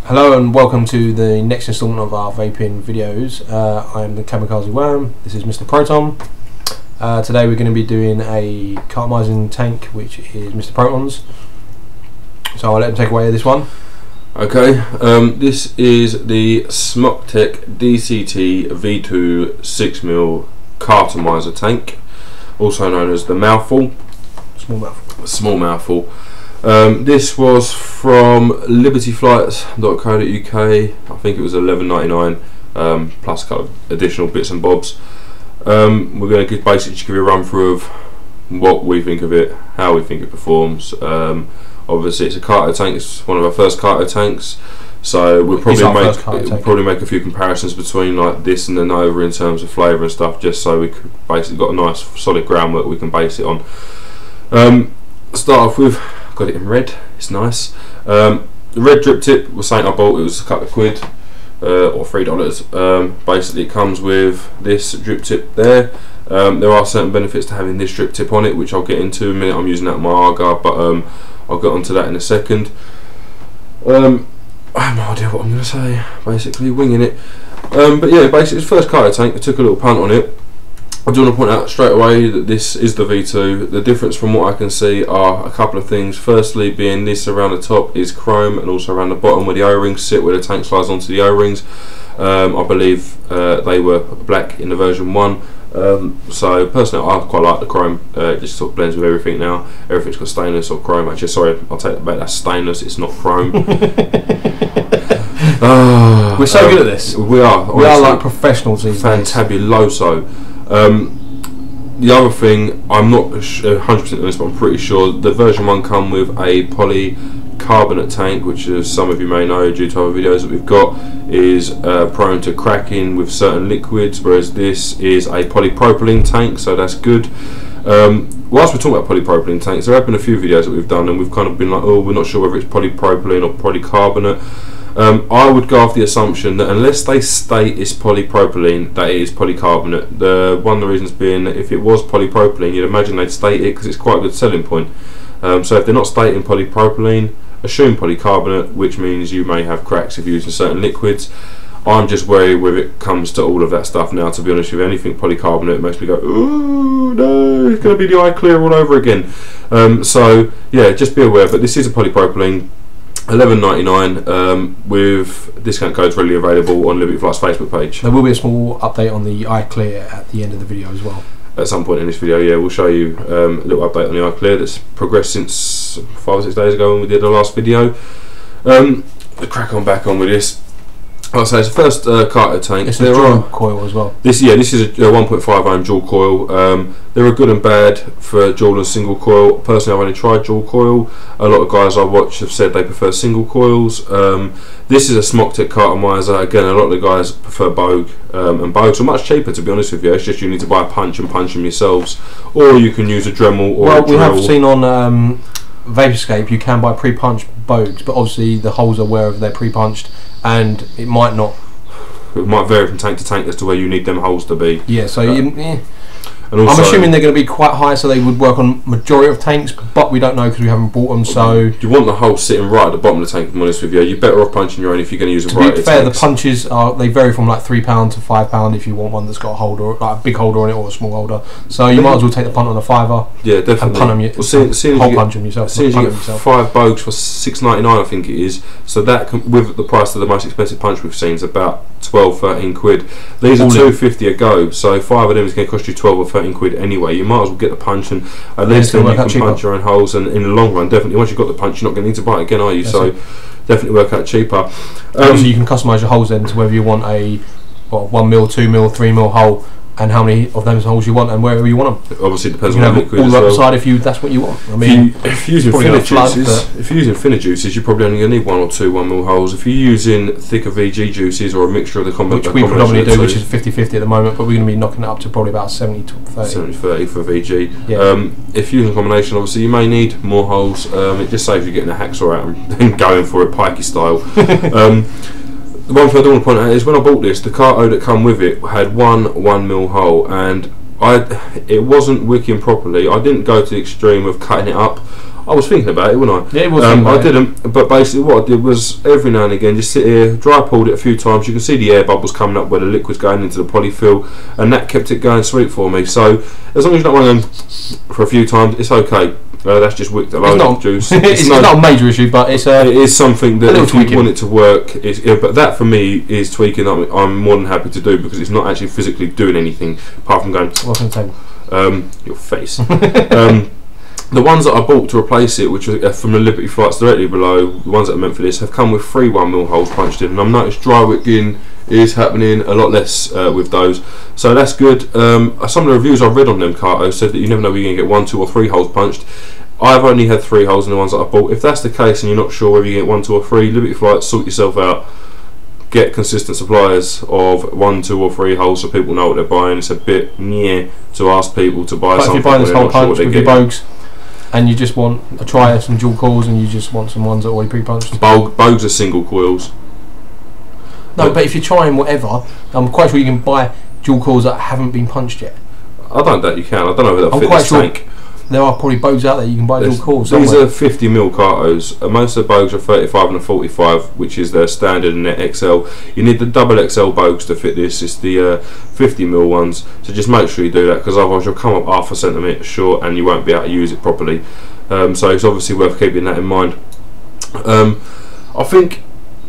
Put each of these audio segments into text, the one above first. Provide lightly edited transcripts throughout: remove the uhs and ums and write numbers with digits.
Hello and welcome to the next instalment of our vaping videos. I am the Kamikaze Worm. This is Mr. Proton. Today we're going to be doing a cartomizing tank, which is Mr. Protons. So I'll let him take away this one. Okay, this is the Smok DCT V2 6mm Cartomizer tank, also known as the mouthful. Small mouthful. This was from libertyflights.co.uk. I think it was $11.99 plus a couple of additional bits and bobs. We're going to basically just give you a run through of what we think of it, how we think it performs. Obviously it's a carto tank, it's one of our first carto tanks, so we'll probably make a few comparisons between like this and the Nova in terms of flavour and stuff, just so we could basically got a nice solid groundwork we can base it on. Start off with, got it in red, it's nice. The red drip tip was something I bought, it was a couple of quid or $3. Basically it comes with this drip tip there. There are certain benefits to having this drip tip on it, which I'll get into in a minute. I'm using that on my Arga, but I'll get onto that in a second. I have no idea what I'm going to say, basically winging it. But yeah, basically it's the first carto tank. I took a little punt on it. I do want to point out straight away that this is the V2. The difference from what I can see are a couple of things. Firstly, being this around the top is chrome, and also around the bottom where the O-rings sit, where the tank slides onto the O-rings. I believe they were black in the version 1. So personally I quite like the chrome. It just sort of blends with everything now. Everything's got stainless or chrome. Actually, sorry, I'll take that back, that's stainless, it's not chrome. We're so good at this. We are. We are like professionals these days. Fantabuloso. The other thing, I'm not 100% on this, but I'm pretty sure the version 1 come with a polycarbonate tank, which, as some of you may know due to other videos that we've got, is prone to cracking with certain liquids, whereas this is a polypropylene tank, so that's good. Whilst we're talking about polypropylene tanks, there have been a few videos that we've done and we've kind of been like, oh, we're not sure whether it's polypropylene or polycarbonate. I would go off the assumption that unless they state it's polypropylene, that it is polycarbonate. One of the reasons being that if it was polypropylene, you'd imagine they'd state it because it's quite a good selling point. So if they're not stating polypropylene, assume polycarbonate, which means you may have cracks if you're using certain liquids. I'm just worried when it comes to all of that stuff now, to be honest with you. Anything polycarbonate makes me go, ooh, no, it's going to be the eye clear all over again. So yeah, just be aware, but this is a polypropylene. $11.99 with discount codes readily available on Liberty Flight's Facebook page. There will be a small update on the eye clear at the end of the video as well. At some point in this video, yeah, we'll show you a little update on the eye clear that's progressed since 5 or 6 days ago when we did the last video. Crack on back on with this. Like I say, it's the first carto tank. It's a dual coil as well. This is a 1.5 ohm dual coil. There are good and bad for dual and single coil. Personally, I've only tried dual coil. A lot of guys I watch have said they prefer single coils. This is a Smok Cartomizer. Again, a lot of the guys prefer Bogue, and Bogues are much cheaper, to be honest with you. It's just you need to buy a punch and punch them yourselves, or you can use a Dremel or a drill. We have seen on Vaporscape you can buy pre-punched Bogues, but obviously the holes are where they're pre-punched, and it might not. It might vary from tank to tank as to where you need them holes to be. Yeah, so and also, I'm assuming they're going to be quite high, so they would work on majority of tanks, but we don't know because we haven't bought them. So you want the hole sitting right at the bottom of the tank. To be honest with you, you're better off punching your own if you're going to use a variety. To be fair, the punches they vary from like £3 to £5 if you want one that's got a holder, like a big holder on it or a small holder. So you might as well take the punt on a £5. Yeah, definitely. And punt them punch them yourself. As soon as you get 5 Bogues for $6.99, I think it is. So that with the price of the most expensive punch we've seen is about 12-13 quid. These are $2.50 a go, so 5 of them is going to cost you 12 or 13 quid anyway. You might as well get the punch, and at least then you can punch your own holes, and in the long run, definitely once you've got the punch, you're not going to need to buy it again, are you? So definitely work out cheaper. Obviously you can customise your holes then to whether you want a 1mm, 2mm, 3mm hole, and how many of those holes you want and wherever you want them. Obviously depends on the liquid all as well. up the side if that's what you want. I mean, if you're using thinner juices, you're probably only going to need 1 or 2 1mm holes. If you're using thicker VG juices or a mixture of the combination, which we predominantly do, which is 50-50 at the moment, but we're going to be knocking it up to probably about 70-30. 70-30 for VG. Yeah. If you're using a combination, obviously you may need more holes. It just saves you getting a hacksaw out and going for it pikey style. The one thing I do want to point out is when I bought this, the carto that come with it had one 1mm hole, and it wasn't wicking properly. I didn't go to the extreme of cutting it up. I was thinking about it, wasn't I? Yeah, it was. I didn't, but basically what I did was every now and again just sit here, dry pulled it a few times. You can see the air bubbles coming up where the liquid's going into the polyfill, and that kept it going sweet for me. So as long as you're not running them for a few times, it's okay. That's just wicked a load of juice. It's not a major issue, but it is something that if tweaking. you want it to work, but that for me is tweaking. I'm more than happy to do because it's not actually physically doing anything apart from going. What's on the table? Your face. The ones that I bought to replace it, which are from the Liberty Flights directly below, the ones that are meant for this, have come with 3 1mm holes punched in, and I've noticed dry wicking is happening a lot less with those, so that's good. Some of the reviews I've read on them Cartos said that you never know whether you're going to get 1, 2 or 3 holes punched. I've only had 3 holes in the ones that I bought. If that's the case and you're not sure whether you get 1, 2 or 3, Liberty Flights, sort yourself out. Get consistent suppliers of 1, 2 or 3 holes so people know what they're buying. It's a bit near to ask people to buy something. If you're buying this whole punch with your bogues, and you just want a try of some dual coils, and you just want some ones that are already pre-punched. Bogues are single coils. No, but if you're trying whatever, I'm quite sure you can buy dual coils that haven't been punched yet. I don't doubt you can. I don't know whether they'll fit this tank. There are probably bogues out there you can buy dual coils. These are 50mm Cartos. Most of the bogues are 35 and a 45, which is their standard and their XL. You need the double XL bogues to fit this. It's the 50mm ones. So just make sure you do that, because otherwise you'll come up half a centimetre short and you won't be able to use it properly. So it's obviously worth keeping that in mind. I think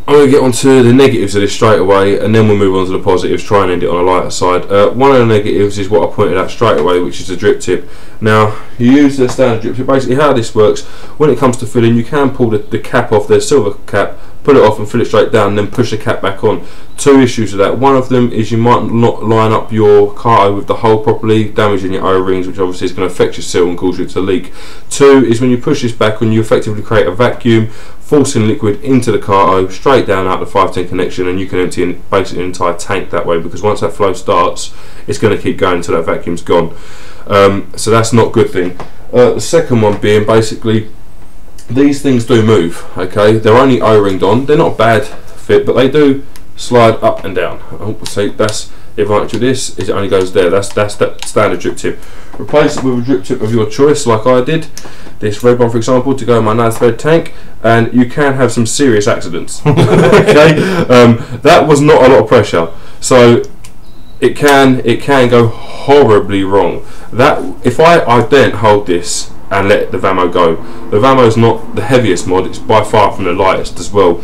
I'm going to get onto the negatives of this straight away, and then we'll move on to the positives, try and end it on a lighter side. One of the negatives is what I pointed out straight away, which is the drip tip. Now, you use the standard drip tip. Basically how this works, when it comes to filling, you can pull the cap off, the silver cap, pull it off and fill it straight down, and then push the cap back on. 2 issues with that. One of them is you might not line up your Carto with the hole properly, damaging your O-rings, which obviously is going to affect your seal and cause it to leak. 2 is when you push this back on, you effectively create a vacuum, forcing liquid into the Carto, straight down out the 510 connection, and you can empty basically an entire tank that way, because once that flow starts, it's going to keep going until that vacuum's gone. So that's not a good thing. The second one being basically, these things do move, okay? They're only O-ringed on. They're not a bad fit, but they do slide up and down. So that's the advantage of this, is it only goes there. That's that standard drip tip. Replace it with a drip tip of your choice, like I did. This red one, for example, to go in my 9-thread tank, and you can have some serious accidents. Okay, that was not a lot of pressure, so it can go horribly wrong. That if I didn't hold this and let the Vamo go. The Vamo is not the heaviest mod, it's by far from the lightest as well.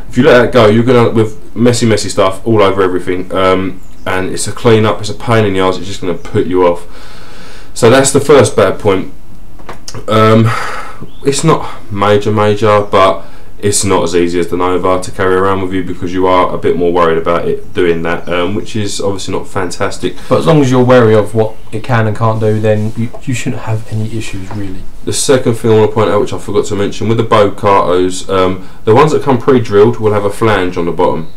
If you let that go, you're going to end up with messy stuff all over everything, and it's a clean up, it's a pain in the arse, it's just going to put you off. So that's the first bad point. It's not major, but it's not as easy as the Nova to carry around with you, because you are a bit more worried about it doing that, which is obviously not fantastic. But as long as you're wary of what it can and can't do, then you shouldn't have any issues really. The second thing I want to point out, which I forgot to mention, with the Bogue Cartos, the ones that come pre-drilled will have a flange on the bottom,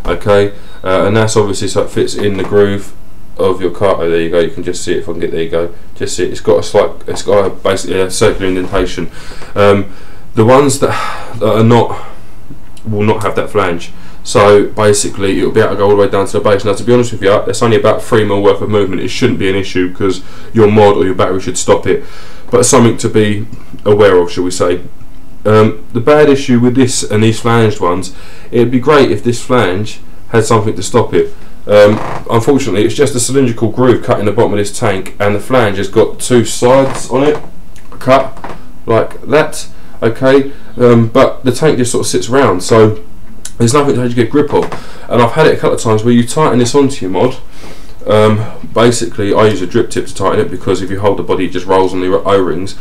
okay, and that's obviously so it fits in the groove of your Carto. There you go, you can just see it if I can get, there you go, just see it, it's got basically a circular indentation. The ones that are not, will not have that flange, so basically it'll be able to go all the way down to the base. Now, to be honest with you, it's only about 3mm worth of movement. It shouldn't be an issue, because your mod or your battery should stop it, but something to be aware of, shall we say. The bad issue with this and these flanged ones, it'd be great if this flange had something to stop it. Unfortunately, it's just a cylindrical groove cut in the bottom of this tank, and the flange has got 2 sides on it, cut like that. Okay, but the tank just sort of sits round, so there's nothing to get grip of. And I've had it a couple of times where you tighten this onto your mod. Basically, I use a drip tip to tighten it, because if you hold the body, it just rolls on the O-rings.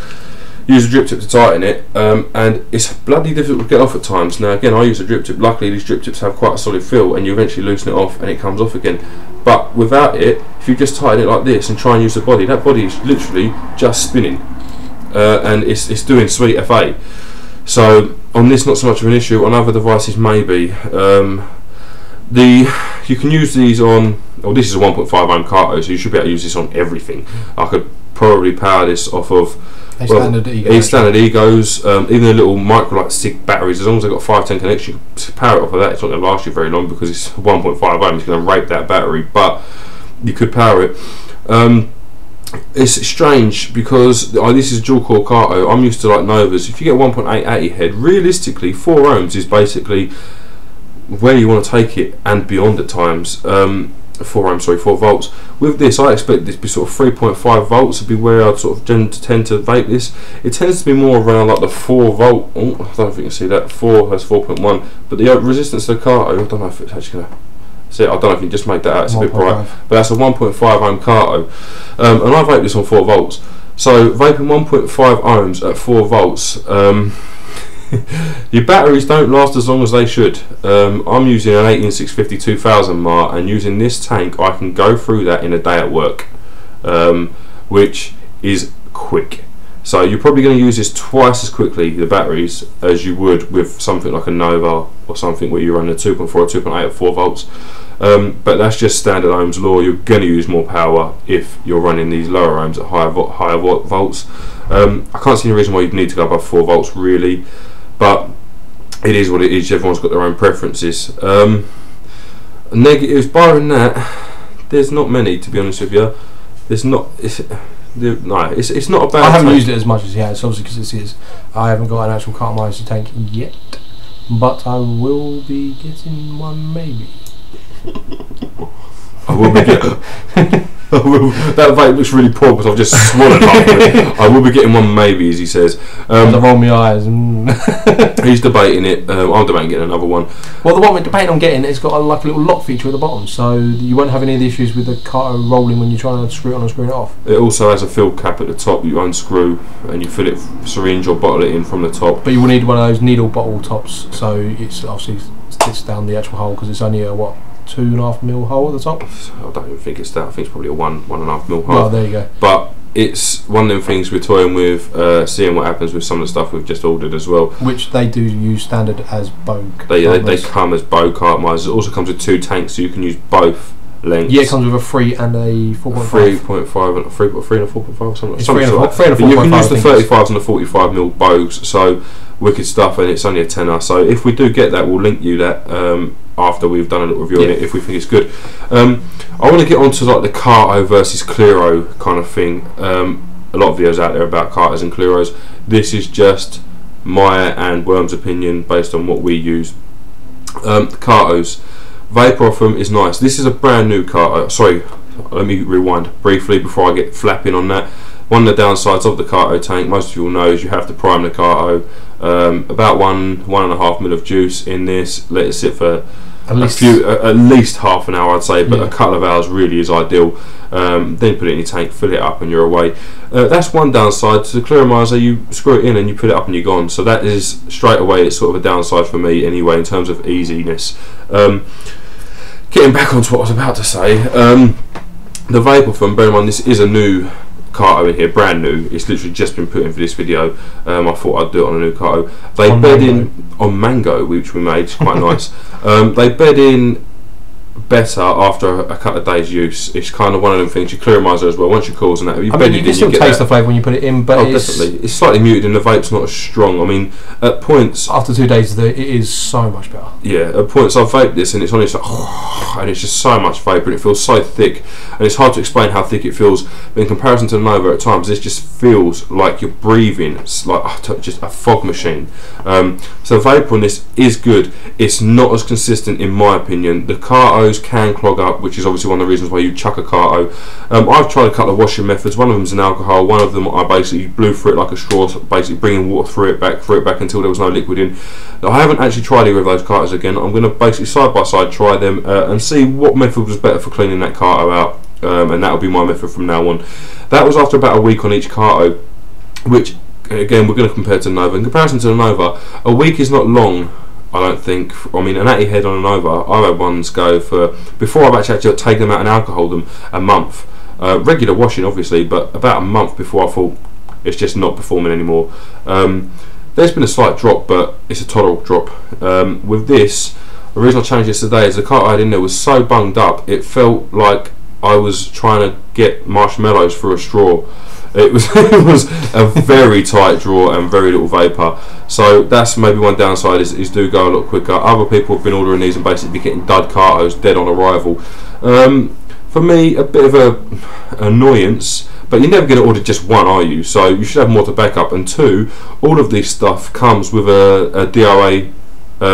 Use a drip tip to tighten it, and it's bloody difficult to get off at times. Now, again, I use a drip tip. Luckily, these drip tips have quite a solid feel, and you eventually loosen it off, and it comes off again. But without it, if you just tighten it like this and try and use the body, that body is literally just spinning. And it's doing sweet FA. So on this, not so much of an issue. On other devices, maybe. You can use these on. Well, this is a 1.5 Carto, so you should be able to use this on everything. I could probably power this off of standard Egos, even the little micro like SIG batteries. As long as they've got 510 connection, you can power it off of that. It's not going to last you very long, because it's 1.5 ohm. It's going to rape that battery, but you could power it. it's strange because this is dual core Carto. I'm used to like Novas. If you get 1.880 head, realistically 4 ohms is basically where you want to take it and beyond at times. 4 ohms, sorry, 4 volts. With this, I expect this to be sort of 3.5 volts to be where I'd sort of tend to vape this. It tends to be more around like the 4 volt. Oh, I don't know if you can see that. 4 has 4.1, but the resistance to the Carto, I don't know if it's actually gonna. See, I don't know if you can just make that out. It's a bit bright, but that's a 1.5 ohm Carto, and I vape this on 4 volts. So vaping 1.5 ohms at 4 volts. Your batteries don't last as long as they should. I'm using an 18650 2000 mAh, and using this tank I can go through that in a day at work, which is quick. So you're probably going to use this twice as quickly, the batteries, as you would with something like a Nova or something where you run a 2.4 or 2.8 at 4 volts. But that's just standard ohms law. You're going to use more power if you're running these lower ohms at higher volts. I can't see any reason why you'd need to go above 4 volts really, but it is what it is. Everyone's got their own preferences. Negatives, barring that, there's not many, to be honest with you. There's not. No, it's not a bad. I haven't tank. used it as much as he has, obviously, because this is. I haven't got an actual Cartomizer tank yet, but I will be getting one maybe. I will be getting. That vape looks really poor because I've just swallowed half of it. I will be getting one maybe, as he says. I roll my eyes. He's debating it. I'm debating getting another one. Well, the one we're debating on getting, it's got a little lock feature at the bottom, so you won't have any of the issues with the Carto rolling when you're trying to screw it on and screw it off. It also has a fill cap at the top. You unscrew and you fill it, syringe or bottle it in from the top. But you will need one of those needle bottle tops, so it's obviously sticks down the actual hole because it's only a 2.5mm hole at the top. I don't even think it's that. I think it's probably a 1.5mm hole. Well, there you go. But it's one of them things we're toying with, seeing what happens with some of the stuff we've just ordered as well. Which they do use standard as bow. They come as bow Cartomizers. It also comes with 2 tanks, so you can use both lengths. Yeah, it comes with a 3 and a 4.5. 3.5 and 3 and a 4.5, something. It's 3 and a 4.5. You can use the 35s and the 45mm bows. So wicked stuff, and it's only a tenner. So if we do get that, we'll link you that after we've done a little review on it, if we think it's good. I want to get on to like the Carto versus Clearo kind of thing. A lot of videos out there about Cartos and Clearos. This is just my and Worm's opinion based on what we use. The Cartos, vapor off them is nice. This is a brand new Carto. Sorry, let me rewind briefly before I get flapping on that. One of the downsides of the Carto tank, most of you will know, is you have to prime the Carto. About 1.5 mil of juice in this. Let it sit for at least half an hour, I'd say, but a couple of hours really is ideal. Then you put it in your tank, fill it up, and you're away. That's one downside. To the Cartomizer, you screw it in and you put it up and you're gone. So that is straight away. It's sort of a downside for me anyway in terms of easiness. Getting back onto what I was about to say, the vapor from, bear in mind this is a new Carto in here, brand new. It's literally just been put in for this video. I thought I'd do it on a new Carto. They bed in on mango, which we made, quite nice. They bed in better after a couple of days use. It's kind of one of them things. Your Cartomizer as well. Once your cores and that, you can still taste the flavour when you put it in, but definitely it's slightly muted and the vape's not as strong. I mean, at points after 2 days, it is so much better. Yeah, at points I've vaped this and it's honestly like, and it's just so much vapour and it feels so thick, and it's hard to explain how thick it feels. But in comparison to the Nova, at times this just feels like you're breathing. It's like just a fog machine. So vapour on this is good. It's not as consistent in my opinion. The Cartos can clog up, which is obviously one of the reasons why you chuck a Carto. I've tried a couple of washing methods. One of them is an alcohol. One of them I basically blew through it like a straw, basically bringing water through it back until there was no liquid in. Now, I haven't actually tried either of those Cartos again. I'm going to basically side by side try them and see what method was better for cleaning that Carto out, and that'll be my method from now on. That was after about a week on each Carto, which again we're going to compare to Nova. In comparison to the Nova, a week is not long, I don't think. I mean, an 80 head on a Nova, I've had ones go for, before I've actually taken them out and alcoholed them, a month. Regular washing obviously, but about a month before I thought it's just not performing anymore. There's been a slight drop, but it's a tolerable drop. With this, the reason I changed this today is the Carto I had in there was so bunged up, it felt like I was trying to get marshmallows through a straw. It was it was a very tight draw and very little vapour. So that's maybe one downside, is do go a lot quicker. Other people have been ordering these and basically getting dud Cartos dead on arrival. For me, a bit of a annoyance, but but you're never going to order just one, are you? So you should have more to back up. And two, all of this stuff comes with a DRA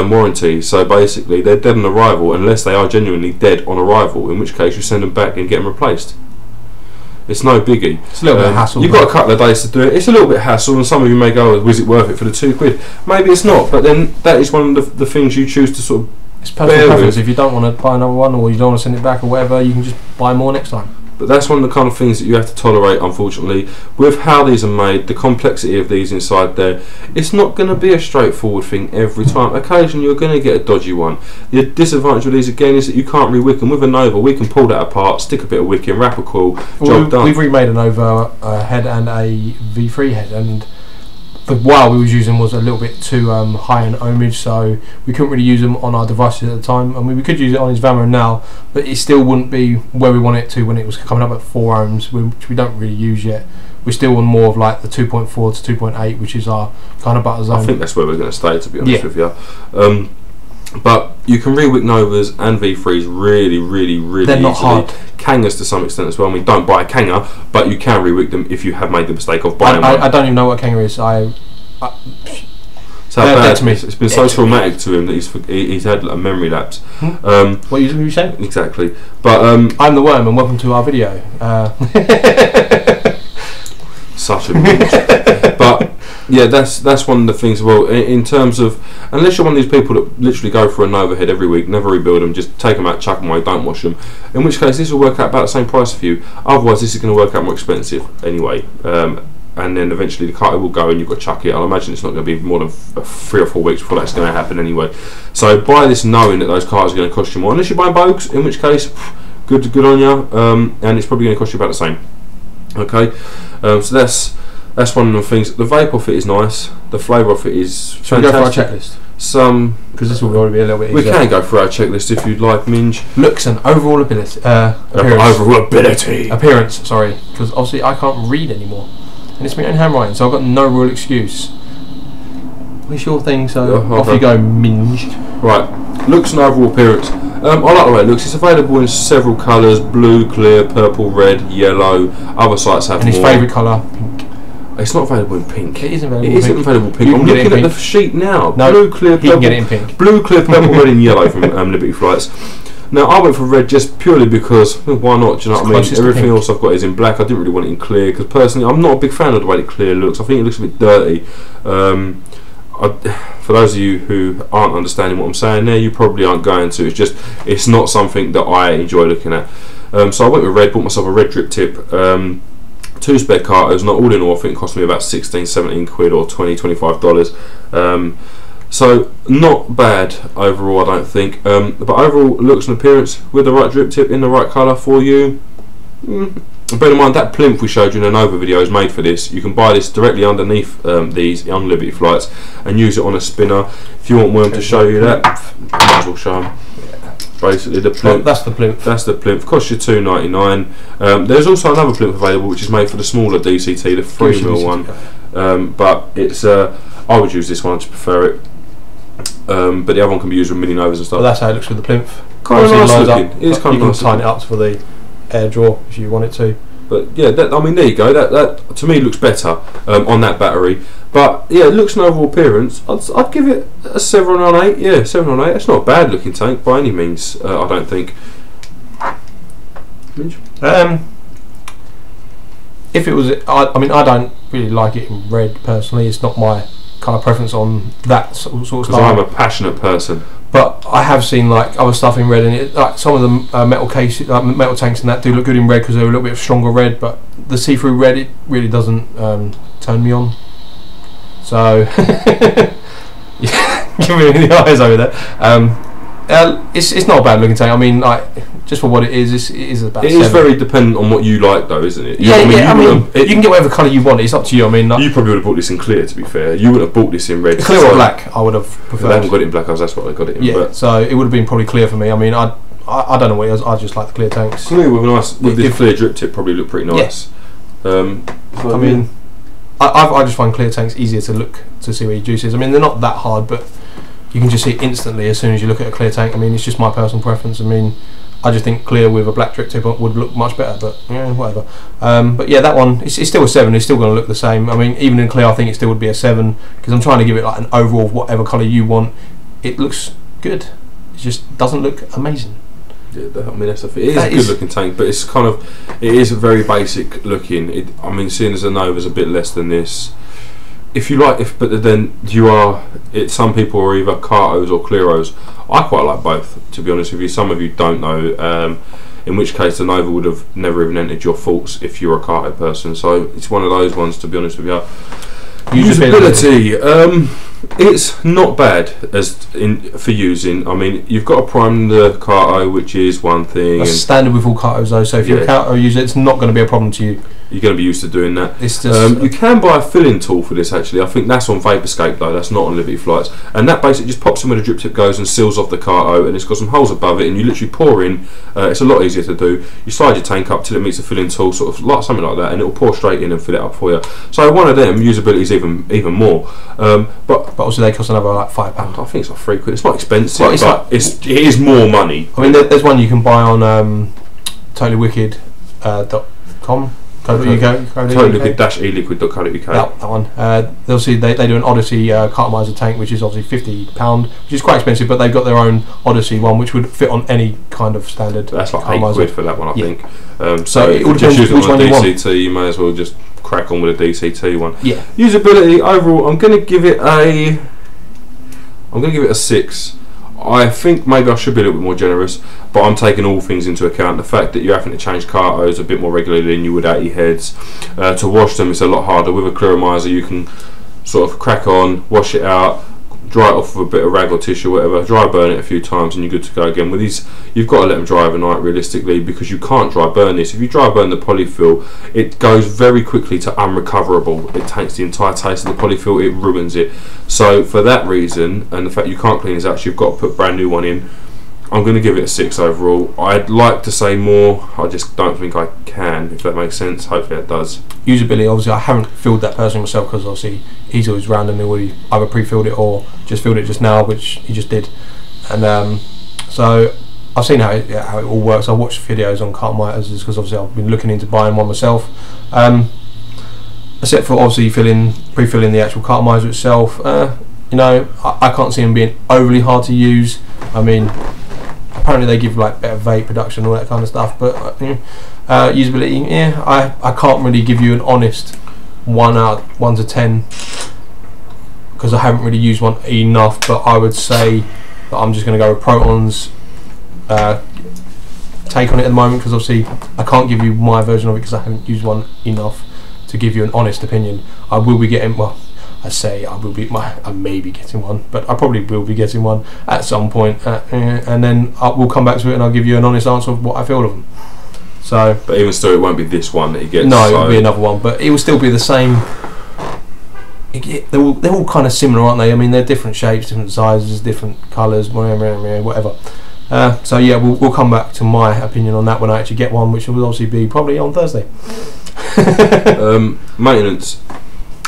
warranty. So basically, they're dead on arrival unless they are genuinely dead on arrival, in which case you send them back and get them replaced. It's no biggie. It's a little bit of hassle. You've got a couple of days to do it. It's a little bit of hassle, and some of you may go, "Was it worth it for the £2?" Maybe it's not, but then that is one of the things you choose to sort of. It's personal preference. If you don't want to buy another one, or you don't want to send it back, or whatever, you can just buy more next time. But that's one of the kind of things that you have to tolerate, unfortunately. With how these are made, the complexity of these inside there, it's not going to be a straightforward thing every time. Occasionally you're going to get a dodgy one. The disadvantage of these again is that you can't re-wick them. With a Nova, we can pull that apart, stick a bit of wick in, wrap a coil, job done. We've remade a Nova head and a V3 head, and the wire we was using was a little bit too high in ohmage, so we couldn't really use them on our devices at the time. I mean, we could use it on his Vammer now, but it still wouldn't be where we want it to when it was coming up at 4 ohms, which we don't really use yet. We're still on more of like the 2.4 to 2.8, which is our kind of butter zone. I think that's where we're going to stay, to be honest with you. But you can re-wick Novas and V3s really They're not easily. hard. Kangas to some extent as well. I mean, don't buy a Kanga, but you can re-wick them if you have made the mistake of buying one. I don't even know what a Kanga is. So bad. To me. It's been so traumatic to him that he's had a memory lapse. What were you saying? Exactly. But I'm the Worm, and welcome to our video. Such a bitch. But yeah, that's one of the things. Well, in terms of, unless you're one of these people that literally go for a Nova head every week, never rebuild them, just take them out, chuck them away, don't wash them, in which case this will work out about the same price for you. Otherwise this is going to work out more expensive anyway, and then eventually the carter will go and you've got to chuck it. I'll imagine it's not going to be more than 3 or 4 weeks before that's going to happen anyway. So buy this knowing that those carters are going to cost you more, unless you're buying Bogues, in which case good on you, and it's probably going to cost you about the same. Okay, so that's one of the things. The vape off it is nice. The flavour off it is fantastic. Should we go for our checklist? Because this will probably be a little bit easier. We can go through our checklist if you'd like, Minge. Looks and overall ability. Appearance, sorry. Because obviously I can't read anymore. And it's my own handwriting, so I've got no real excuse. It's your thing, so off you go, Minge. Right, looks and overall appearance. I like the way it looks. It's available in several colours: blue, clear, purple, red, yellow. Other sites have more. And his favourite colour, pink. It's not available in pink. It is available. It isn't available in pink. I'm looking at the sheet now. No, blue, clear, purple. You can get it in pink. Blue, clear, purple, red, and yellow from Liberty Flights. Now I went for red just purely because why not? Do you know what I mean? Everything else I've got is in black. I didn't really want it in clear because personally I'm not a big fan of the way the clear looks. I think it looks a bit dirty. For those of you who aren't understanding what I'm saying there, you probably aren't going to. It's not something that I enjoy looking at. So I went with red, bought myself a red drip tip, 2 spare carters. Not all in all, I think it cost me about 16, 17 quid or $20, $25. So not bad overall, I don't think. But overall looks and appearance with the right drip tip in the right colour for you. Bear in mind that plinth we showed you in the Nova video is made for this. You can buy this directly underneath these on Liberty Flights and use it on a spinner. If you want Worm to show you that, might as well show them. Basically the plinth. That's the plinth. That's the plinth. Costs you $2.99. There's also another plinth available which is made for the smaller DCT, the 3mm one. But it's I would use this one to prefer it. But the other one can be used with mini Novas and stuff. Well, that's how it looks with the plinth. Kind of nice looking. It is kind of nice. You can tighten it up for the air draw if you want it to. But yeah, I mean there you go. That to me looks better on that battery. But yeah, it looks an overall appearance. I'd give it a 7 on 8. Yeah, 7 on 8. It's not a bad looking tank by any means. I don't think. If it was, I mean, I don't really like it in red personally. It's not my kind of preference on that sort of stuff. Because I'm a passionate person. But I have seen like other stuff in red, and it, like some of the metal cases, like metal tanks, and that do look good in red because they're a little bit of stronger red. But the see-through red, it really doesn't turn me on. So give me the eyes over there. It's not a bad looking tank. I mean, like just for what it is about. It is very dependent on what you like, though, isn't it? Yeah, I mean, you can get whatever colour you want. It's up to you. I mean, like, you probably would have bought this in clear. To be fair, you would have bought this in red. Clear or black, I would have preferred. They haven't got it in black, that's what I got it in. Yeah, but so it would have been probably clear for me. I mean, I don't know what it is. I just like the clear tanks. Clear with this clear drip tip probably look pretty nice. Yeah. I mean, I just find clear tanks easier to look to see where your juice is. I mean, they're not that hard, but you can just see it instantly as soon as you look at a clear tank. I mean, it's just my personal preference. I mean, I just think clear with a black drip tip would look much better, but yeah, whatever. But yeah, that one, it's still a 7. It's still going to look the same. I mean, even in clear, I think it still would be a 7, because I'm trying to give it like an overall of whatever colour you want. It looks good. It just doesn't look amazing. Yeah, I mean, that's the thing. It is a good looking tank, but it's kind of, it is very basic looking. I mean, seeing as the Nova's a bit less than this, if you like, but then you are, some people are either Cartos or Clearos. I quite like both, to be honest with you. Some of you don't know, in which case the Nova would have never even entered your thoughts if you're a Carto person. So it's one of those ones, to be honest with you. Usability, it's not bad for using. I mean, you've got to prime the Carto, which is one thing. That's standard with all Cartos though, so if you're a Carto user, it's not going to be a problem to you. You're going to be used to doing that. It's just, you can buy a filling tool for this actually. I think that's on Vaporscape though, that's not on Liberty Flights. And that basically just pops in where the drip tip goes and seals off the Carto, and it's got some holes above it, and you literally pour in. It's a lot easier to do. You slide your tank up till it meets the filling tool, sort of like something like that, and it will pour straight in and fill it up for you. So one of them, usability is even more. But also they cost another like £5. I think it's like £3. It's not expensive, well, but it is more money. I mean, there's one you can buy on totallywicked.com. Totally-eliquid.co.uk. That one. Obviously they do an Odyssey Cartomizer tank, which is obviously £50, which is quite expensive, but they've got their own Odyssey one, which would fit on any kind of standard. That's like £8 for that one, I think. So if it depends which one you want. DCT, you may as well just crack on with a DCT one. Yeah. Usability overall, I'm going to give it a 6. I think maybe I should be a little bit more generous, but I'm taking all things into account. The fact that you're having to change Cartos a bit more regularly than you would 80 heads. To wash them, it's a lot harder. With a Cartomizer, you can sort of crack on, wash it out, dry it off with a bit of rag or tissue, whatever, dry burn it a few times, and you're good to go again. With these, you've got to let them dry overnight realistically, because you can't dry burn this. If you dry burn the polyfill, it goes very quickly to unrecoverable. It takes the entire taste of the polyfill, it ruins it. So for that reason, and the fact you can't clean this out, you've got to put brand new one in. I'm going to give it a 6 overall. I'd like to say more, I just don't think I can, if that makes sense. Hopefully it does. Usability, obviously I haven't filled that person myself, because obviously he's always randomly either pre-filled it or just filled it just now, which he just did. And so I've seen how it all works. I watched videos on Cartomizers, because obviously I've been looking into buying one myself. Except for obviously pre-filling the actual Cartomizer itself. You know, I can't see them being overly hard to use. I mean, apparently they give like better vape production and all that kind of stuff, but usability, yeah, I can't really give you an honest 1 to 10, because I haven't really used one enough. But I would say that I'm just going to go with Protons take on it at the moment, because obviously I can't give you my version of it because I haven't used one enough to give you an honest opinion. I will be getting, well, I may be getting one, but I probably will be getting one at some point, and then we'll come back to it and I'll give you an honest answer of what I feel of them. So, but even still, it won't be this one that he gets. No, it'll be another one, but it will still be the same. They're all kind of similar, aren't they? I mean, they're different shapes, different sizes, different colours, whatever. So yeah, we'll come back to my opinion on that when I actually get one, which will obviously be probably on Thursday. Maintenance.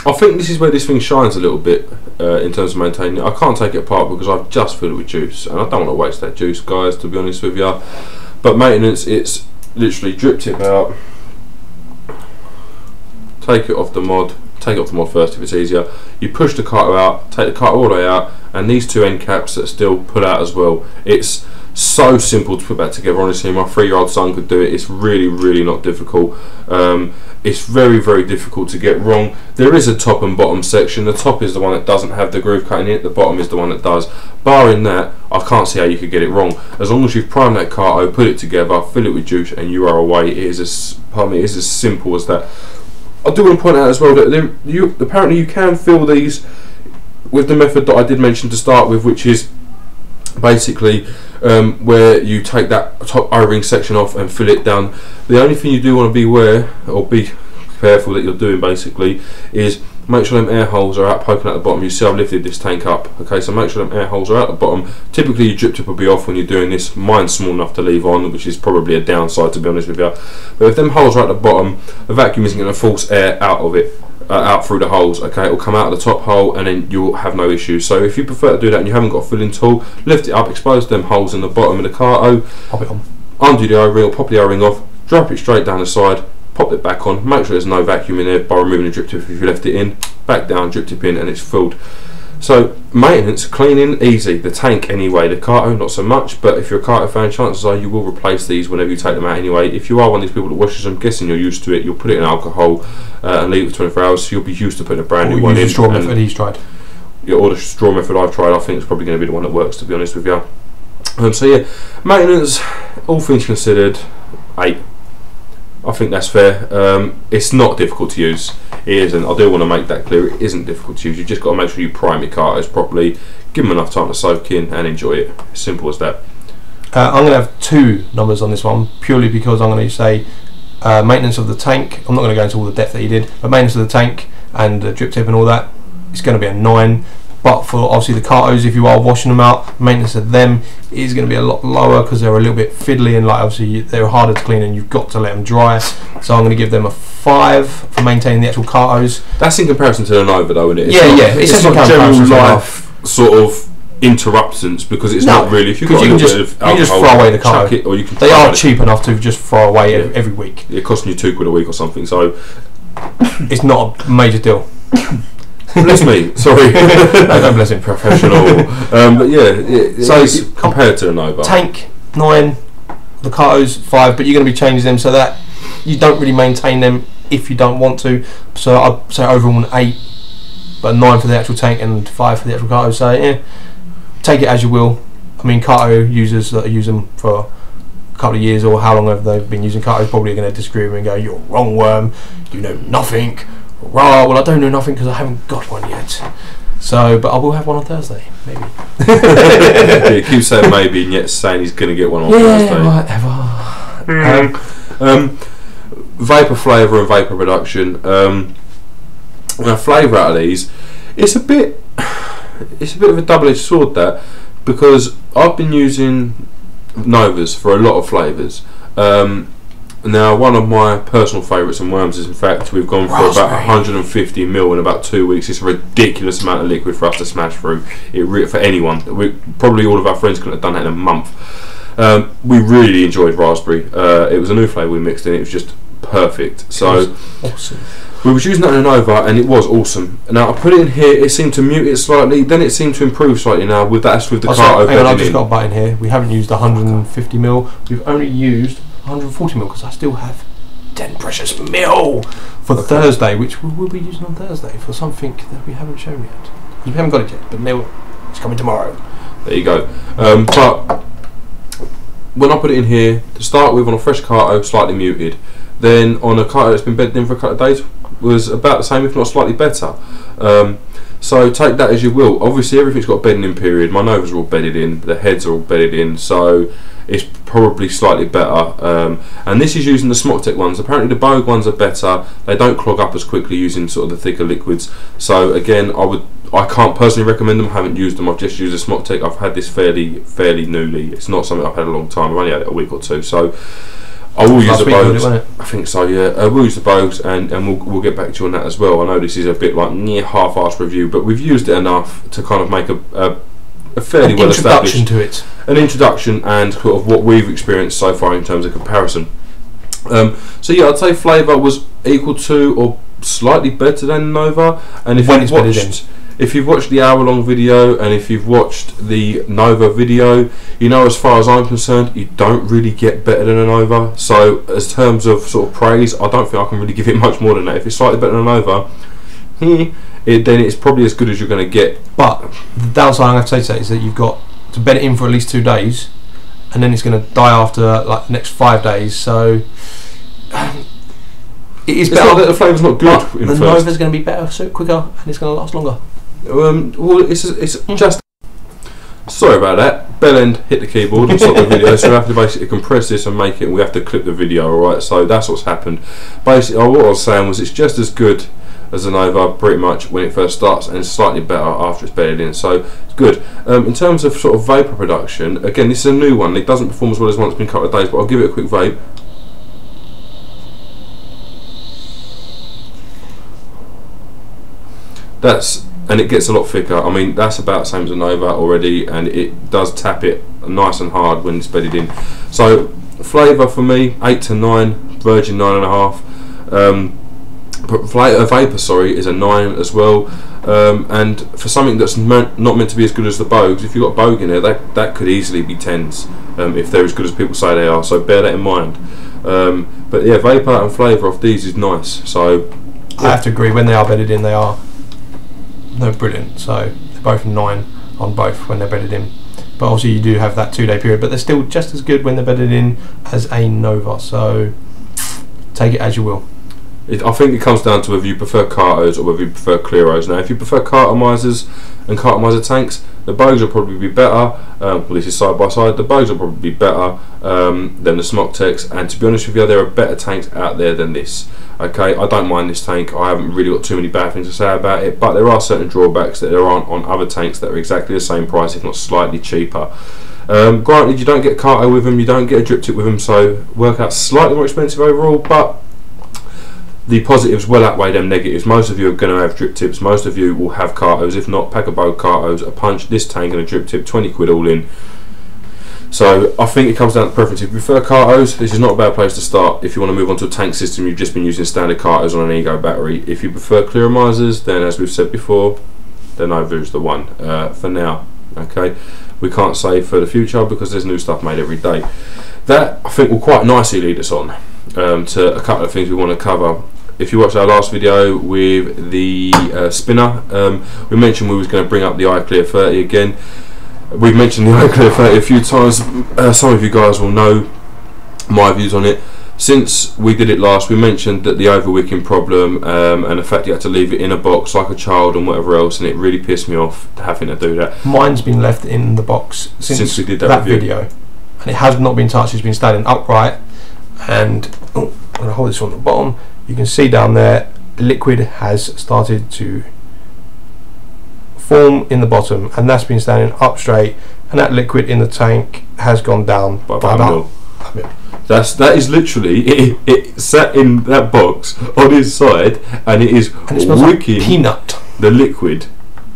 I think this is where this thing shines a little bit in terms of maintaining it. I can't take it apart because I've just filled it with juice, and I don't want to waste that juice, guys, to be honest with you. But maintenance, it's literally drip tip out, take it off the mod. Take it off the mod first if it's easier. You push the carto out, take the carto all the way out, and these two end caps that still pull out as well. It's so simple to put back together. Honestly, my 3-year-old son could do it. It's really, really not difficult. It's very, very difficult to get wrong. There is a top and bottom section. The top is the one that doesn't have the groove cutting in it. The bottom is the one that does. Barring that, I can't see how you could get it wrong. As long as you've primed that carto, put it together, fill it with juice, and you are away. It is as simple as that. I do want to point out as well that apparently you can fill these with the method that I did mention to start with, which is basically where you take that top O-ring section off and fill it down. The only thing you do want to be careful that you're doing basically is make sure them air holes are out poking at the bottom. You see I've lifted this tank up, okay, so make sure them air holes are out the bottom. Typically your drip tip will be off when you're doing this. Mine's small enough to leave on, which is probably a downside to be honest with you. But if them holes are at the bottom, the vacuum isn't going to force air out of it, out through the holes, okay. It will come out of the top hole and then you'll have no issues. So if you prefer to do that and you haven't got a filling tool, lift it up, expose them holes in the bottom of the carto. Pop it on. undo the O-ring or pop the O-ring off, drop it straight down the side, pop it back on, make sure there's no vacuum in there by removing the drip tip if you left it in, back down, drip tip in, and it's filled. So maintenance, cleaning, easy. The tank anyway, the Carto not so much, but if you're a Carto fan, chances are you will replace these whenever you take them out anyway. If you are one of these people that washes them, I'm guessing you're used to it, you'll put it in alcohol and leave it for 24 hours, so you'll be used to putting a brand new one in. The straw method he's tried. Yeah, or the straw method I've tried, I think it's probably going to be the one that works, to be honest with you. So yeah, maintenance, all things considered, 8. I think that's fair. It's not difficult to use. It isn't. I do want to make that clear. It isn't difficult to use. You just got to make sure you prime your cartos properly, give them enough time to soak in, and enjoy it. As simple as that. I'm going to have 2 numbers on this one, purely because I'm going to say maintenance of the tank. I'm not going to go into all the depth that he did, but maintenance of the tank and the drip tip and all that, it's going to be a 9. But for obviously the cartos, if you are washing them out, maintenance of them is going to be a lot lower because they're a little bit fiddly, and like obviously they're harder to clean and you've got to let them dry. So I'm going to give them a 5 for maintaining the actual cartos. That's in comparison to the Nova though, isn't it? It's not general life sort of interruptance, because it's not really. If you've got a little bit of alcohol, you just throw away the carto. Chuck it, or you can. They are cheap enough to just throw away every week. It costing you £2 a week or something, so it's not a major deal. Bless me, sorry. No, don't bless him. Professional. But yeah, so it's compared to a Nova. Tank 9, the cartos 5, but you're going to be changing them so that you don't really maintain them if you don't want to. So I'd say overall an 8, but a 9 for the actual tank and 5 for the actual cartos. So yeah, take it as you will. I mean, carto users that use them for a couple of years or how long have they been using cartos probably going to disagree with me and go, "You're wrong, worm. You know nothing." Right, well, I don't know nothing because I haven't got one yet. So, but I will have one on Thursday, maybe. Yeah, he keeps saying maybe, and yet saying he's going to get one on Thursday. Whatever. Vapor flavour and vapor production. Now, flavour out of these, it's a bit of a double-edged sword, that, because I've been using Novas for a lot of flavours. Now, one of my personal favourites in worms is, in fact, we've gone for about 150 ml in about 2 weeks. It's a ridiculous amount of liquid for us to smash through. For anyone, probably all of our friends couldn't have done that in a month. We really enjoyed raspberry. It was a new flavour we mixed in. It was just perfect. So awesome. We was using that in a Nova, and it was awesome. Now I put it in here. It seemed to mute it slightly. Then it seemed to improve slightly. Now with that, with the Carto. Hang on, I've just got a button here. We haven't used 150 ml. We've only used 140 ml because I still have 10 precious ml for Thursday, which we will be using on Thursday for something that we haven't shown yet. We haven't got it yet, but it's coming tomorrow. There you go. But when I put it in here, to start with, on a fresh Carto, slightly muted. Then on a Carto that's been bedded in for a couple of days, was about the same, if not slightly better. So take that as you will. Obviously everything's got a bedding in period. My Novas are all bedded in, the heads are all bedded in, so it's probably slightly better. And this is using the Smok ones. Apparently the Bogue ones are better. They don't clog up as quickly using sort of the thicker liquids. So again, I can't personally recommend them. I haven't used them. I've just used the Smok. I've had this fairly newly. It's not something I've had a long time. I've only had it a week or two. So I will use the Bogues. I think so, yeah. We'll use the Bogues, and we'll get back to you on that as well. I know this is a bit like near half-assed review, but we've used it enough to kind of make a fairly well established introduction to it. An introduction and sort of what we've experienced so far in terms of comparison. So yeah, I'd say flavour was equal to or slightly better than Nova. And if you've watched the hour-long video and if you've watched the Nova video, you know, as far as I'm concerned, you don't really get better than a Nova. So as terms of sort of praise, I don't think I can really give it much more than that. If it's slightly better than a Nova, then it's probably as good as you're going to get. But the downside I'm going to say to that is that you've got to bed it in for at least 2 days, and then it's going to die after like the next 5 days. So it is better. Not that the flavour's not good. The Nova's going to be better, so quicker, and it's going to last longer. Well, it's just. Sorry about that. Bell end hit the keyboard and stopped the video, so we have to basically compress this and make it. We have to clip the video, alright? So that's what's happened. Basically, what I was saying was it's just as good as a Nova pretty much when it first starts, and it's slightly better after it's bedded in, so it's good. In terms of sort of vapour production, again, this is a new one. It doesn't perform as well as one that's been a couple of days, but I'll give it a quick vape. And it gets a lot thicker. I mean, that's about the same as a Nova already, and it does tap it nice and hard when it's bedded in. So Flavour for me 8 to 9, virgin 9.5. Vapor, sorry, is a 9 as well. And for something that's not meant to be as good as the Bogues, if you've got a Bogue in there, that could easily be 10s if they're as good as people say they are. So bear that in mind. But yeah, Vapor and flavour off these is nice. So I have to agree. When they are bedded in, they're brilliant. So they're both 9 on both when they're bedded in. But obviously you do have that 2-day period, but they're still just as good when they're bedded in as a Nova. So take it as you will. I think it comes down to whether you prefer Cartos or whether you prefer Clearos. Now, if you prefer Cartomizers and Cartomizer tanks, the Bogues will probably be better. Well, this is side by side. The Bogues will probably be better than the Smok techs. And to be honest with you, there are better tanks out there than this. Okay, I don't mind this tank. I haven't really got too many bad things to say about it. But there are certain drawbacks that there aren't on other tanks that are exactly the same price, if not slightly cheaper. Granted, you don't get Carto with them, you don't get a drip tip with them, so work out slightly more expensive overall. But the positives well outweigh them negatives. Most of you are going to have drip tips. Most of you will have Cartos. If not, pack a Bogue Cartos, a punch, this tank and a drip tip, 20 quid all in. So I think it comes down to preference. If you prefer Cartos, this is not a bad place to start. If you want to move on to a tank system, you've just been using standard Cartos on an Ego battery. If you prefer Clearomizers, then as we've said before, the Nova is the one for now. Okay, we can't say for the future because there's new stuff made every day. That I think will quite nicely lead us on to a couple of things we want to cover. If you watched our last video with the spinner, we mentioned we was going to bring up the iClear 30 again. We've mentioned the iClear 30 a few times. Some of you guys will know my views on it. Since we did it last, we mentioned that the overwicking problem and the fact you had to leave it in a box like a child and whatever else, and it really pissed me off having to do that. Mine's been left in the box since we did that video, and it has not been touched. It's been standing upright, and I'm going to hold this on the bottom. You can see down there, liquid has started to form in the bottom, and that's been standing up straight, and that liquid in the tank has gone down by about a mil. That is literally it sat in that box on his side, and it is wicking like peanut the liquid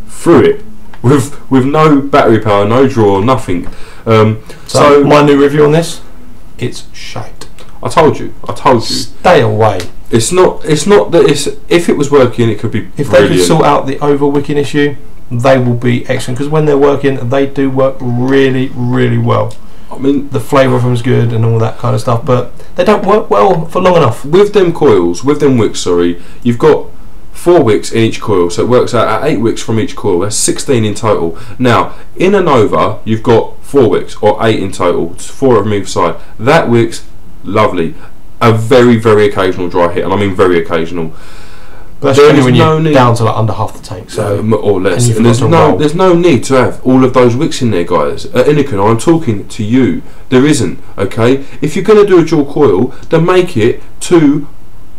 through it with no battery power, no draw, nothing. So my new review on this, it's shite. I told you. Stay away. It's not that it's, if it was working, it could be if brilliant. They could sort out the overwicking issue, they will be excellent, because when they're working, they do work really, really well. I mean, the flavour of them is good and all that kind of stuff, but they don't work well for long enough. With them coils, with them wicks, sorry, you've got 4 wicks in each coil, so it works out at 8 wicks from each coil. That's 16 in total. Now, in a Nova, you've got 4 wicks, or 8 in total. It's 4 of them either side. That wick's lovely. A very, very occasional dry hit, and I mean very occasional. But that's only when you're down to like under half the tank, so or less. And there's no need to have all of those wicks in there, guys. At Inican, I'm talking to you. There isn't. Okay, if you're going to do a dual coil, then make it 2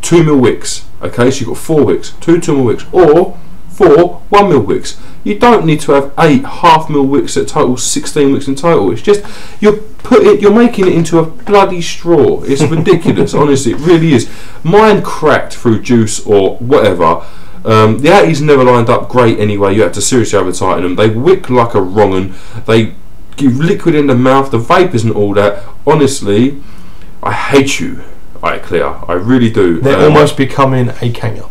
2mm wicks. Okay, so you've got 4 wicks, 2 2mm wicks, or 4 1mm wicks. You don't need to have 8 half-mil wicks at total, 16 wicks in total. It's just you're making it into a bloody straw. It's ridiculous, honestly, it really is. Mine cracked through juice or whatever. The 80s never lined up great anyway. You had to seriously over-tighten them. They wick like a wrong 'un. They give liquid in the mouth. The vapours and all that. Honestly, I hate you, iClear. I really do. They're almost becoming a Kanga.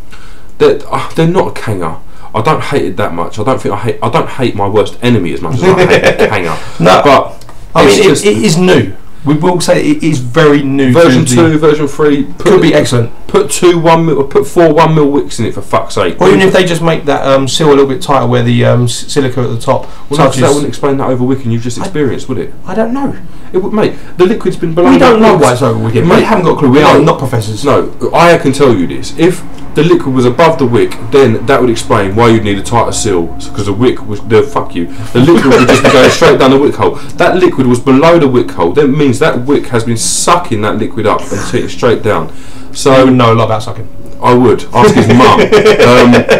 They're not a Kanga. I don't hate it that much. I don't hate my worst enemy as much as I hate the Kanga. No, but I mean, it is new. We will say it is very new. Version 2, version 3 could be excellent. Put 4 1mm wicks in it, for fuck's sake. Or even if they just make that seal a little bit tighter where the silica at the top touches. That wouldn't explain that overwicking you've just experienced, would it? I don't know. It would, mate. The liquid's been below. We don't know why it's overwicking. We haven't got a clue. We are not professors. No, I can tell you this. If the liquid was above the wick, then that would explain why you'd need a tighter seal, because the wick was the liquid would just be going straight down the wick hole. That liquid was below the wick hole. That means that wick has been sucking that liquid up and taking it straight down. So you would know a lot about sucking. I would ask his mum.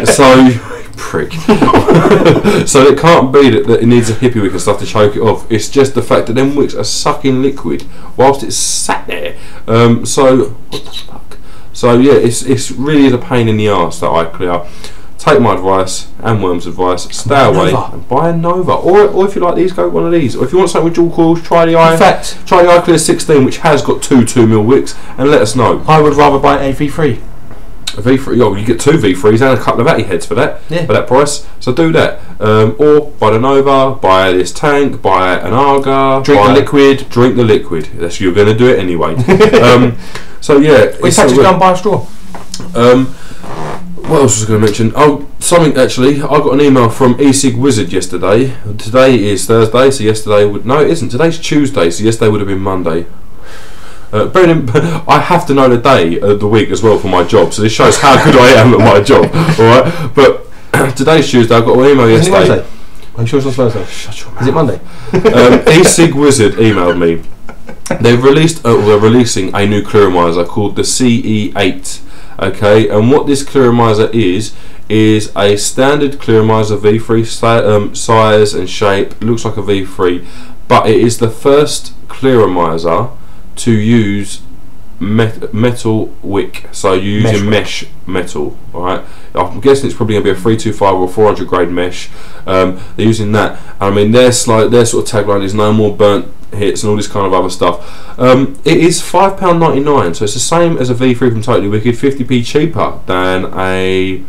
So prick. So it can't be that it needs a hippie wick and stuff to choke it off. It's just the fact that them wicks are sucking liquid whilst it's sat there. So what the fuck? So yeah, it's really a pain in the arse, that iClear. take my advice and Worm's advice, stay away and buy a Nova. Or if you like these, go one of these. Or if you want something with dual coils, try the iClear 16, which has got two 2mm wicks, and let us know. I would rather buy a V3. A V3, oh, you get two V3s and a couple of Atty heads for that, for that price. So do that. Or buy the Nova, buy this tank, buy an Arga, drink the liquid. That's, you're going to do it anyway. So yeah, it's just go and buy a straw. What else was I going to mention? Oh, something actually. I got an email from E-cig Wizard yesterday. Today is Thursday, so yesterday would no, it isn't. Today's Tuesday, so yesterday would have been Monday. I have to know the day of the week as well for my job, so this shows how good I am at my job. All right, but today's Tuesday. I got an email yesterday. Are you sure it's not Thursday? Shut your mouth. Is it Monday? E-cig Wizard emailed me. They've released, they're releasing a new clearomizer called the CE8. Okay, and what this clearomizer is a standard clearomizer V3 size and shape. Looks like a V3, but it is the first clearomizer to use metal wick, so using mesh metal. Alright, I'm guessing it's probably going to be a 325 or 400 grade mesh. They're using that. I mean, their sort of tagline is no more burnt hits and all this kind of other stuff. It is £5.99, so it's the same as a V3 from Totally Wicked, 50p cheaper than a,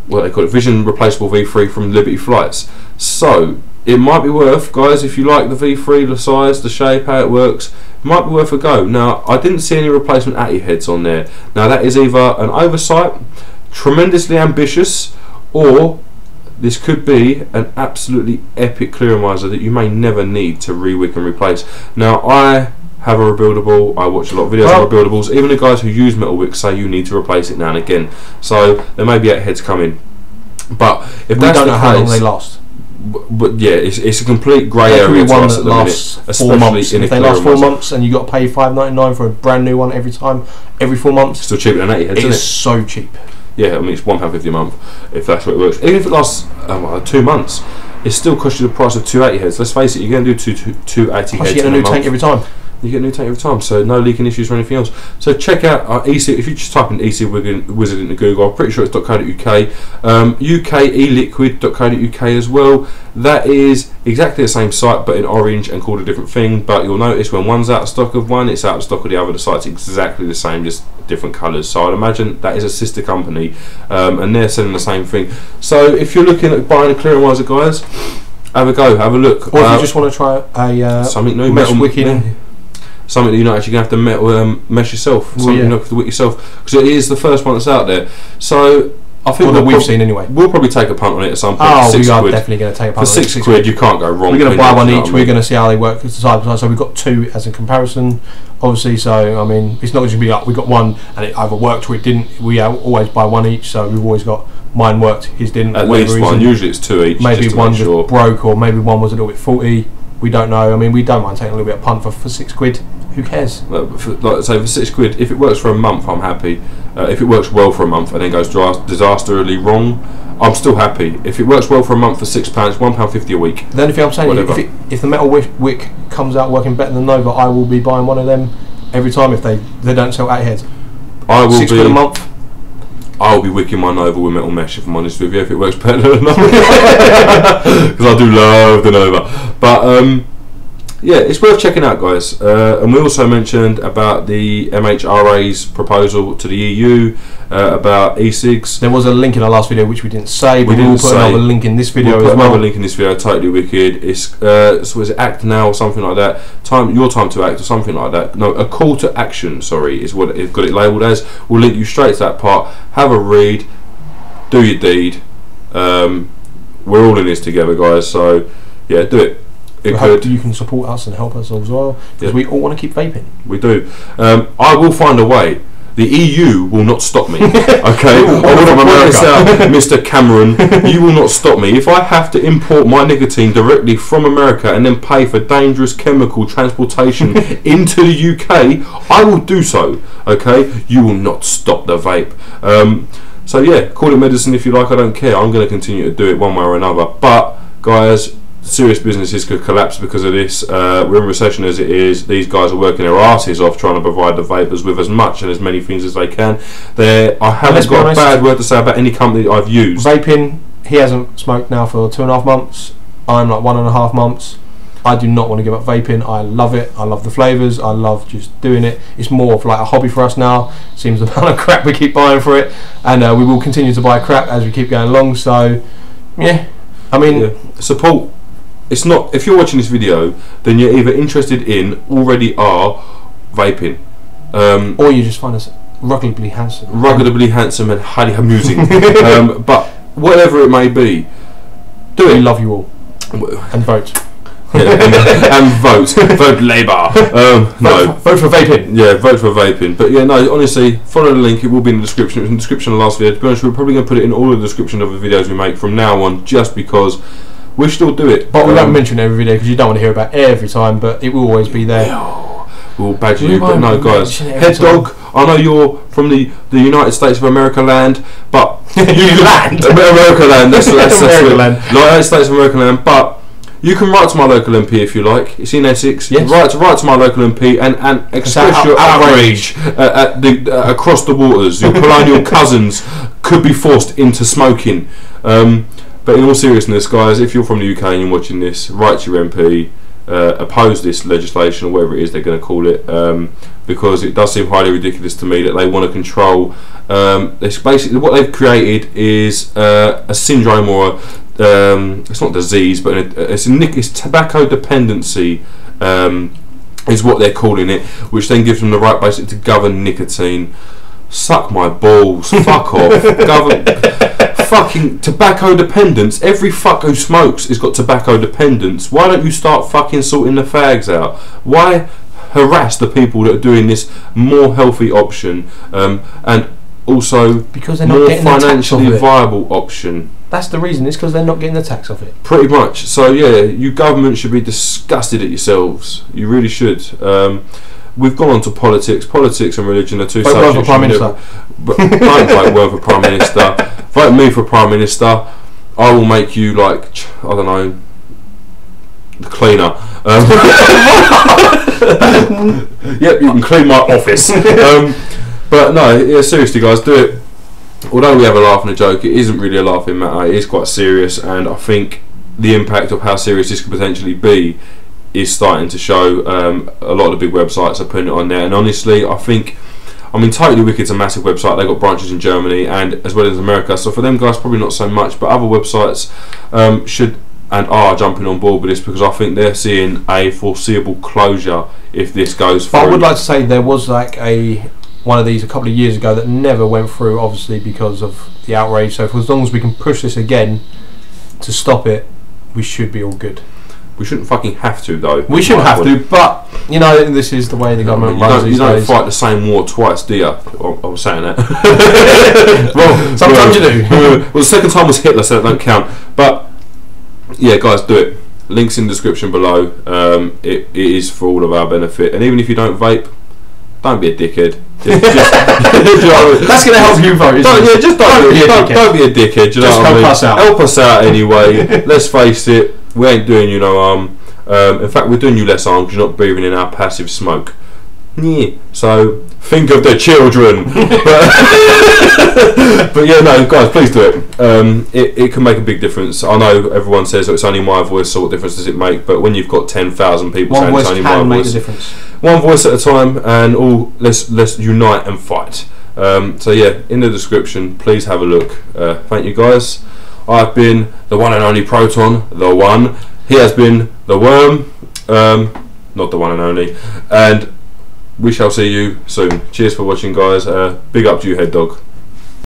what they call it, vision replaceable V3 from Liberty Flights. So it might be worth, guys, if you like the V3, the size, the shape, how it works, it might be worth a go. Now, I didn't see any replacement Atty heads on there. Now, that is either an oversight, tremendously ambitious, or this could be an absolutely epic clearomizer that you may never need to re-wick and replace. Now, I have a rebuildable, I watch a lot of videos on rebuildables. Even the guys who use metal wicks say you need to replace it now and again. So, there may be 8 heads coming. But if that's don't the know case, how long they last. But yeah, it's a complete grey area to us at the minute, especially in a if they last 4 months and you got to pay £5.99 for a brand new one every 4 months, still cheaper than 80 heads, isn't it? It's so cheap. Yeah, I mean it's £1.50 a month if that's what it works. Even if it lasts 2 months, it still costs you the price of 2 80 heads. Let's face it, you're going to do two 80 heads. You get a new tank every time. You get a new tank every time, so no leaking issues or anything else. So check out our E-cig. If you just type in E-cig Wizard into Google, I'm pretty sure it's .co.uk. UKeliquid.co.uk as well. That is exactly the same site, but in orange and called a different thing. But you'll notice when one's out of stock of one, it's out of stock of the other. The site's exactly the same, just different colours. So I'd imagine that is a sister company, and they're selling the same thing. So if you're looking at buying a clearomizer, guys, have a go, have a look. Or if you just want to try a something new, mesh wicking. Something that you're not actually going to have to mesh yourself, something you have to wick yourself, because it is the first one that's out there. So I think we've seen anyway. We'll probably take a punt on it at some point. Oh, we are definitely going to take a punt for £6. You can't go wrong. We're going to buy one each. We're going to see how they work side by side. So we've got 2 as a comparison, obviously. So I mean, it's not going to be like we got one and it either worked or it didn't. We always buy one each. So we've always got mine worked, his didn't. At least one. Usually it's 2 each. Maybe one just broke, or maybe one was a little bit faulty. We don't know. I mean, we don't mind taking a little bit of punt for £6. Who cares? Like I say, for £6, if it works for a month, I'm happy. If it works well for a month and then goes disastrously wrong, I'm still happy. If it works well for a month for £6, £1.50 a week. The only thing I'm saying, if the metal wick comes out working better than Nova, I will be buying one of them every time if they don't sell 8 heads. I will £6 a month. I'll be wicking my Nova with metal mesh, if I'm honest with you, if it works better than Nova. Because I do love the Nova. But yeah, it's worth checking out, guys. And we also mentioned about the MHRA's proposal to the EU about e-cigs. There was a link in our last video which we didn't say, but we'll put another link in this video as well. Another link in this video, Totally Wicked. It's so is it Act Now or something like that? Your time to act or something like that. No, a call to action. Sorry, is what it's got it labelled as. We'll link you straight to that part. Have a read. Do your deed. We're all in this together, guys. So yeah, do it. I hope you can support us and help us as well, because we all want to keep vaping. We do. I will find a way. The EU will not stop me. Okay, I want to point this out, Mr. Cameron. You will not stop me. If I have to import my nicotine directly from America and then pay for dangerous chemical transportation into the UK, I will do so. Okay, you will not stop the vape. So yeah, call it medicine if you like. I don't care. I'm going to continue to do it one way or another. But guys, serious businesses could collapse because of this. We're in recession as it is. These guys are working their asses off trying to provide the vapors with as much and as many things as they can. I haven't got a bad word to say about any company that I've used. Vaping, he hasn't smoked now for 2.5 months. I'm like 1.5 months. I do not want to give up vaping. I love it. I love the flavours. I love just doing it. It's more of like a hobby for us now. Seems the amount of crap we keep buying for it, and we will continue to buy crap as we keep going along. So, yeah, I mean, support. It's not, if you're watching this video, then you're either interested in, already are, vaping, or you just find us ruggedly handsome and highly amusing. But whatever it may be, do it. We love you all, and vote. And vote Labour. No, vote for vaping. Yeah, vote for vaping. But yeah, no, honestly, follow the link. It will be in the description. It was in the description of the last video. To be honest, we're probably going to put it in all of the description of the videos we make from now on, just because we still do it. But we don't mention every video because you don't want to hear about it every time. But it will always be there. We'll badger you, but no, guys. Head Dog, I know you're from the United States of America land, but America land. That's America land. United States of America land, but. You can write to my local MP if you like. It's in Essex. Yes. Write to my local MP and express your outrage at across the waters. Your colonial cousins could be forced into smoking. But in all seriousness, guys, if you're from the UK and you're watching this, write to your MP, oppose this legislation or whatever it is they're going to call it, because it does seem highly ridiculous to me that they want to control. It's basically what they've created is a syndrome or it's not disease, but it's tobacco dependency, is what they're calling it, which then gives them the right basically to govern nicotine. Suck my balls, fuck off. Govern fucking tobacco dependence. Every fuck who smokes has got tobacco dependence. Why don't you start fucking sorting the fags out? Why harass the people that are doing this more healthy option, and also because they're not more getting financially viable option? That's the reason. It's because they're not getting the tax off it. Pretty much. So yeah, you government should be disgusted at yourselves. You really should. We've gone on to politics. Politics and religion are two subjects. Vote for Prime Minister. Don't vote well for Prime Minister. Vote me for Prime Minister. I will make you like, I don't know, the cleaner. Yep, you can clean my office. But no, yeah, seriously, guys, do it. Although we have a laugh and a joke, it isn't really a laughing matter. It is quite serious, and I think the impact of how serious this could potentially be is starting to show. A lot of the big websites are putting it on there, and honestly, I mean, Totally Wicked's a massive website. They've got branches in Germany and as well as America, so for them guys probably not so much, but other websites should and are jumping on board with this, because I think they're seeing a foreseeable closure if this goes through. But I would like to say there was like one of these a couple of years ago that never went through, obviously because of the outrage. So for as long as we can push this again to stop it, we should be all good. We shouldn't fucking have to, though. We shouldn't have to, but you know, this is the way the government runs these days. You don't fight the same war twice, do you? I was saying that. Well, sometimes you do. Well, the second time was Hitler, so that don't count. But yeah, guys, do it. Links in the description below. It is for all of our benefit, and even if you don't vape, don't be a dickhead. That's going to help you vote. Don't be a dickhead. You know just help us out. Help us out anyway. Let's face it, we ain't doing you no harm. In fact, we're doing you less harm because you're not breathing in our passive smoke. Yeah. So think of the children. But yeah, no, guys, please do it. It can make a big difference. I know everyone says it's only my voice, so what difference does it make? But when you've got 10,000 people saying it's only my voice, difference. One voice at a time, and all let's unite and fight. So yeah, in the description, please have a look. Thank you, guys. I've been the one and only Proton, the one. He has been the Worm, not the one and only, and we shall see you soon. Cheers for watching, guys. Big up to you, Head Dog.